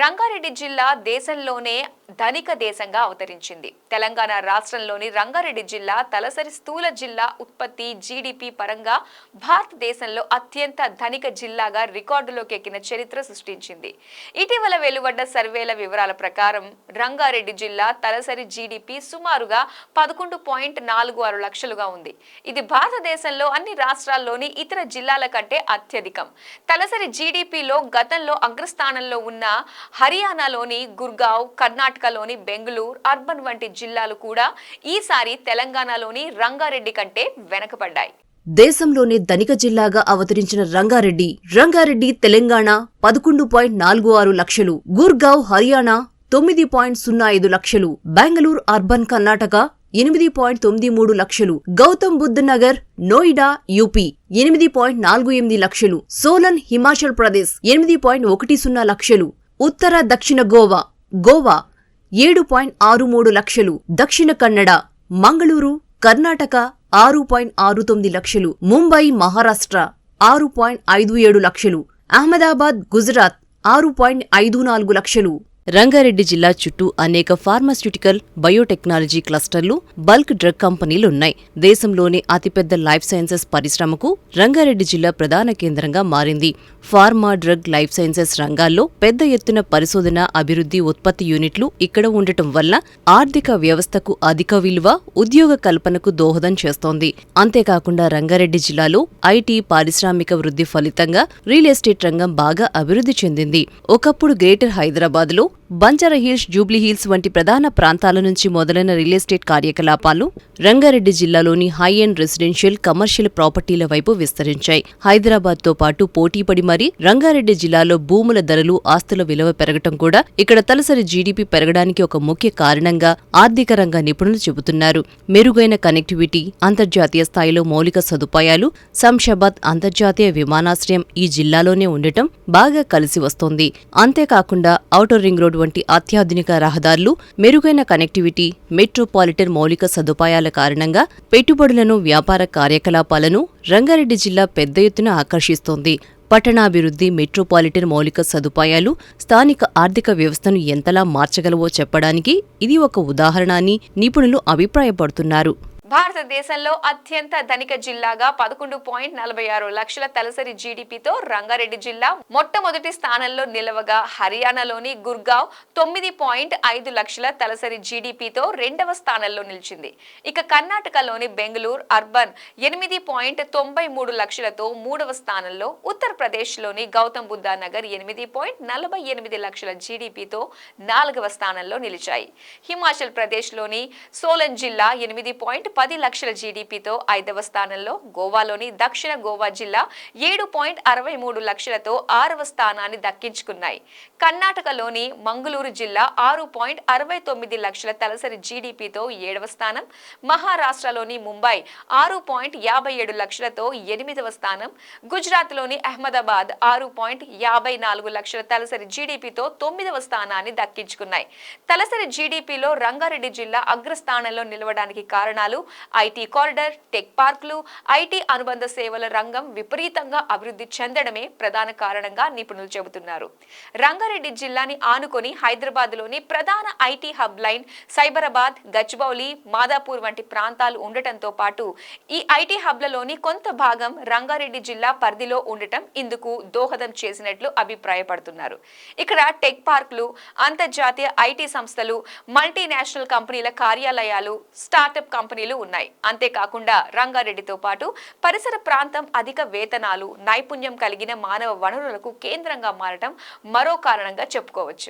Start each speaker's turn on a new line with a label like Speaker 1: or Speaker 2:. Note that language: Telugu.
Speaker 1: రంగారెడ్డి జిల్లా దేశంలోనే ధనిక దేశంగా అవతరించింది. తెలంగాణ రాష్ట్రంలోని రంగారెడ్డి జిల్లా తలసరి స్థూల జిల్లా ఉత్పత్తి జీడిపి పరంగా భారతదేశంలో అత్యంత ధనిక జిల్లాగా రికార్డులోకి ఎక్కిన చరిత్ర సృష్టించింది. ఇటీవల వెలువడ్డ సర్వేల వివరాల ప్రకారం రంగారెడ్డి జిల్లా తలసరి జీడిపి సుమారుగా 11.46 లక్షలుగా ఉంది. ఇది భారతదేశంలో అన్ని రాష్ట్రాల్లోని ఇతర జిల్లాల కంటే అత్యధికం. తలసరి జీడిపిలో గతంలో అగ్రస్థానంలో ఉన్న హర్యానాలోని గుర్గావ్, కర్ణాటకలోని బెంగళూరు అర్బన్ వంటి జిల్లాలు కూడా ఈసారి తెలంగాణలోని రంగారెడ్డి కంటే వెనకబడ్డాయి.
Speaker 2: దేశంలోనే ధనిక జిల్లాగా అవతరించిన రంగారెడ్డి తెలంగాణ 11.46 లక్షలు, గుర్గావ్ హర్యానా 9.05 లక్షలు, బెంగళూరు అర్బన్ కర్ణాటక 8.93 లక్షలు, గౌతమ్ బుద్ధ్ నగర్ నోయిడా యూపీ 8.48 లక్షలు, సోలన్ హిమాచల్ ప్రదేశ్ 8.10 లక్షలు, ఉత్తర దక్షిణ గోవా 7.63 లక్షలు, దక్షిణ కన్నడ మంగళూరు కర్ణాటక 6.69 లక్షలు, ముంబై మహారాష్ట్ర 6.57 లక్షలు, అహ్మదాబాద్ గుజరాత్ 6.54 లక్షలు. రంగారెడ్డి జిల్లా చుట్టూ అనేక ఫార్మాస్యూటికల్, బయోటెక్నాలజీ క్లస్టర్లు, బల్క్ డ్రగ్ కంపెనీలున్నాయి. దేశంలోని అతిపెద్ద లైఫ్ సైన్సెస్ పరిశ్రమకు రంగారెడ్డి జిల్లా ప్రధాన కేంద్రంగా మారింది. ఫార్మా, డ్రగ్, లైఫ్ సైన్సెస్ రంగాల్లో పెద్ద ఎత్తున పరిశోధన, అభివృద్ధి, ఉత్పత్తి యూనిట్లు ఇక్కడ ఉండటం వల్ల ఆర్థిక వ్యవస్థకు అధిక విలువ, ఉద్యోగ కల్పనకు దోహదం చేస్తోంది. అంతేకాకుండా రంగారెడ్డి జిల్లాలో ఐటీ, పారిశ్రామిక వృద్ధి ఫలితంగా రియల్ ఎస్టేట్ రంగం బాగా అభివృద్ధి చెందింది. ఒకప్పుడు గ్రేటర్ హైదరాబాద్లో బంజారాహిల్స్, జూబ్లీహిల్స్ వంటి ప్రధాన ప్రాంతాల నుంచి మొదలైన రియల్ ఎస్టేట్ కార్యకలాపాలు రంగారెడ్డి జిల్లాలోని హై ఎండ్ రెసిడెన్షియల్, కమర్షియల్ ప్రాపర్టీల వైపు విస్తరించాయి. హైదరాబాద్తో పాటు పోటీపడి మరీ రంగారెడ్డి జిల్లాలో భూముల ధరలు, ఆస్తుల విలువ పెరగటం కూడా ఇక్కడ తలసరి జీడీపీ పెరగడానికి ఒక ముఖ్య కారణంగా ఆర్థిక రంగ నిపుణులు చెబుతున్నారు. మెరుగైన కనెక్టివిటీ, అంతర్జాతీయ స్థాయిలో మౌలిక సదుపాయాలు, శంషాబాద్ అంతర్జాతీయ విమానాశ్రయం ఈ జిల్లాలోనే ఉండటం బాగా కలిసి వస్తోంది. అంతేకాకుండా ఔటర్ రింగ్ రోడ్ వంటి అత్యాధునిక రహదారులు, మెరుగైన కనెక్టివిటీ, మెట్రోపాలిటన్ మౌలిక సదుపాయాల కారణంగా పెట్టుబడులను, వ్యాపార కార్యకలాపాలను రంగారెడ్డి జిల్లా పెద్ద ఎత్తున ఆకర్షిస్తోంది. పట్టణాభివృద్ధి, మెట్రోపాలిటన్ మౌలిక సదుపాయాలు స్థానిక ఆర్థిక వ్యవస్థను ఎంతలా మార్చగలవో చెప్పడానికి ఇది ఒక ఉదాహరణ అని నిపుణులు అభిప్రాయపడుతున్నారు.
Speaker 1: భారతదేశంలో అత్యంత ధనిక జిల్లాగా 11.46 లక్షల తలసరి జీడిపితో రంగారెడ్డి జిల్లా మొట్టమొదటి స్థానంలో నిలవగా, హర్యానాలోని గుర్గావ్ 9.5 లక్షల తలసరి జీడిపితో రెండవ స్థానంలో నిలిచింది. ఇక కర్ణాటకలోని బెంగళూరు అర్బన్ 8.93 లక్షలతో మూడవ స్థానంలో, ఉత్తరప్రదేశ్లోని గౌతమ్ బుద్ధ నగర్ 8.48 లక్షల జీడిపితో నాలుగవ స్థానంలో నిలిచాయి. హిమాచల్ ప్రదేశ్లోని సోలన్ జిల్లా 8.10 లక్షల జీడీపీతో ఐదవ స్థానంలో, గోవాలోని దక్షిణ గోవా జిల్లా 7.63 లక్షలతో ఆరవ స్థానాన్ని దక్కించుకున్నాయి. కర్ణాటకలోని మంగళూరు జిల్లా 6.69 లక్షల తలసరి జీడీపీతో ఏడవ స్థానం, మహారాష్ట్రలోని ముంబై 6.57 లక్షలతో ఎనిమిదవ స్థానం, గుజరాత్లోని అహ్మదాబాద్ 6.54 లక్షల తలసరి జీడీపీతో తొమ్మిదవ స్థానాన్ని దక్కించుకున్నాయి. తలసరి జీడీపీలో రంగారెడ్డి జిల్లా అగ్రస్థానంలో నిలవడానికి కారణాలు ఐటీ కారిడార్, టెక్ పార్కులు, ఐటీ అనుబంధ సేవల రంగం విపరీతంగా అభివృద్ధి చెందడమే ప్రధాన కారణంగా నిపుణులు చెబుతున్నారు. రంగారెడ్డి జిల్లాని ఆనుకొని హైదరాబాద్లోని ప్రధాన IT hub line Cyberabad, Gachibowli, Madhapur వంటి ప్రాంతాలు ఉండటంతో పాటు ఈ ఐటీ హబ్లలోని కొంత భాగం రంగారెడ్డి జిల్లా పరిధిలో ఉండటం ఇందుకు దోహదం చేసినట్లు అభిప్రాయపడుతున్నారు. ఇక్కడ టెక్ పార్కులు, అంతర్జాతీయ ఐటీ సంస్థలు, మల్టీనేషనల్ కంపెనీల కార్యాలయాలు, స్టార్టప్ కంపెనీలు ఉన్నాయి. అంతేకాకుండా రంగారెడ్డితో పాటు పరిసర ప్రాంతం అధిక వేతనాలు, నైపుణ్యం కలిగిన మానవ వనరులకు కేంద్రంగా మారటం మరో కారణంగా చెప్పుకోవచ్చు.